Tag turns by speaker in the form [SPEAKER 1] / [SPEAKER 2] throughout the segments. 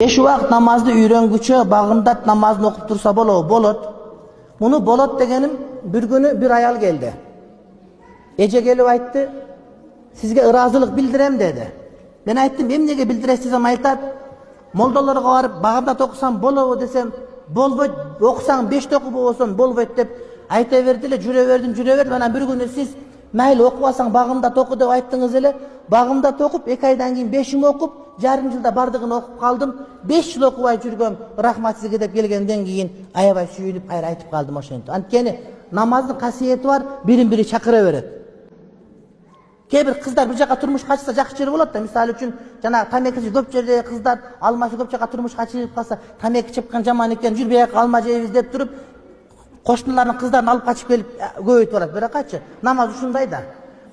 [SPEAKER 1] 5 vakt namazды үйрөнгүчө багымдат намазын окуп турса болот. Муну болот дегеним bir günü bir ayal geldi. Ece gelip aytты, sizge ыраазылык билдирем dedi. Ben ayttım, emnege bildiresiz desem aytat, moldalarga barıp багымдат окусам болобу desem, bolboyt, okusan 5 okup olsun bolboyt dep ayta berdi ele, jüre verdim. Ana bir günü siz mayli okubasaң багымдат oku dep ayttыңыз ele, багымдат okup 2 aydan keyin 5'imi okup, жарым жылда бардыгын окуп калдым. 5 жыл окубай жүргөм, рахмат сизге деп келгенден кийин аябай сүйүнүп кайра айтып калдым ошентип. Анткени намаздын касиети бар, бирин-бири чакыра берет. Кээ-бир кыздар бир жака турмушка чыкса жакшы жери болот да. Мисалы үчүн жанагы тамекичи көп жерде кыздар алмашы көп жака турмушка чыгып калса, тамеки чыккан жаман экен, жүрбөй алма жейбиз деп туруп, кошуналардын кыздарын алып качып келип көбөйтүп алат. Бирокачы намаз ушундай да.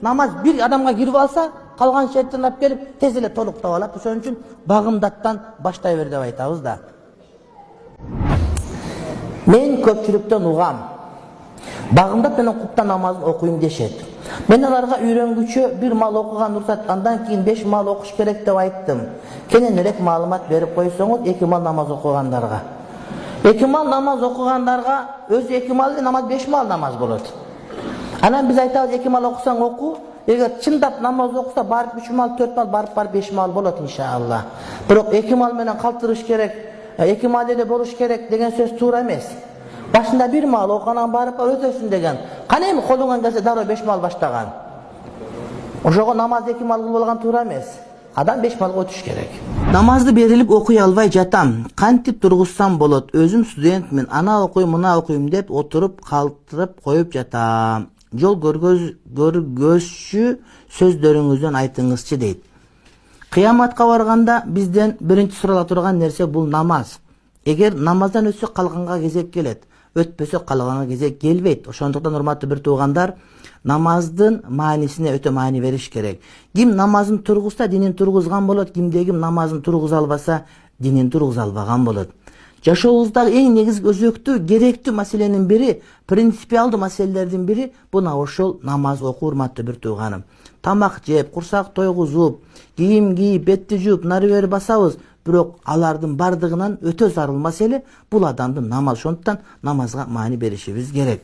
[SPEAKER 1] Намаз bir адамга кирип алса, калган шерттен алып келип тез эле толуктап алат. Ошон үчүн багымдаттан баштай бер деп айтабыз да. Мен көпчүлүктөн угам. Багымдат менен куптан намазын окуйм дешет. Мен аларга үйрөнгүчө bir мал окуган уруксат, андан кийин 5 мал окуш керек деп айттым. Кененирээк маалымат берип койсоңуз, 2 мал намаз окугандарга. 2 мал намаз окугандарга өзү 2 мал намаз 5 мал намаз болот. Анан биз айтабыз 2 мал окусаң оку, эгер чындап намаз окуса барып 3 мал, 4 мал, барып 5 мал болот иншалла. Бирок 2 мал менен калтырыш керек, 2 мал эле болуш керек деген сөз туура эмес. Башында 1 мал окуганан барып өтөсүн деген. Кана эми колуңан келсе дароо 5 мал баштаган. Ошого намаз 2 мал кылып алган туура эмес. Адам 5 малга өтүш керек. Намазды берилип окуй албай жатам. Кантип тургузсам болот? Өзүм студентмин. Ана окуйм, мына окуйм деп отуруп калтырып коюп жатам. Жол көргөзчү сөздөрүңүздөн айтыңызчы дейт. Кыяматка барганда бизден биринчи сурала турган нерсе бул намаз. Эгер намаздан өтсө калганга кезек келет, өтпөсө калганга кезек келбейт. Ошондуктан урматтуу бир туугандар, намаздын маанисине өтө маани бериш керек. Ким намазын тургузса динин тургузган болот, кимде ким намазын тургуза албаса динин тургуза албаган болот. Жашообуздагы эң негизги өзөктүү, керектүү маселенин бири, принципиалдуу маселелердин бири буна ошол намаз окуу, урматтуу бир тууганым. Тамак жеп, курсак тойгузуп, кийим кийип, бетти жууп, нары бери басабыз, бирок алардын бардыгынан өтө зарыл маселе бул адамдын намаз. Ошондуктан намазга маани беришибиз керек.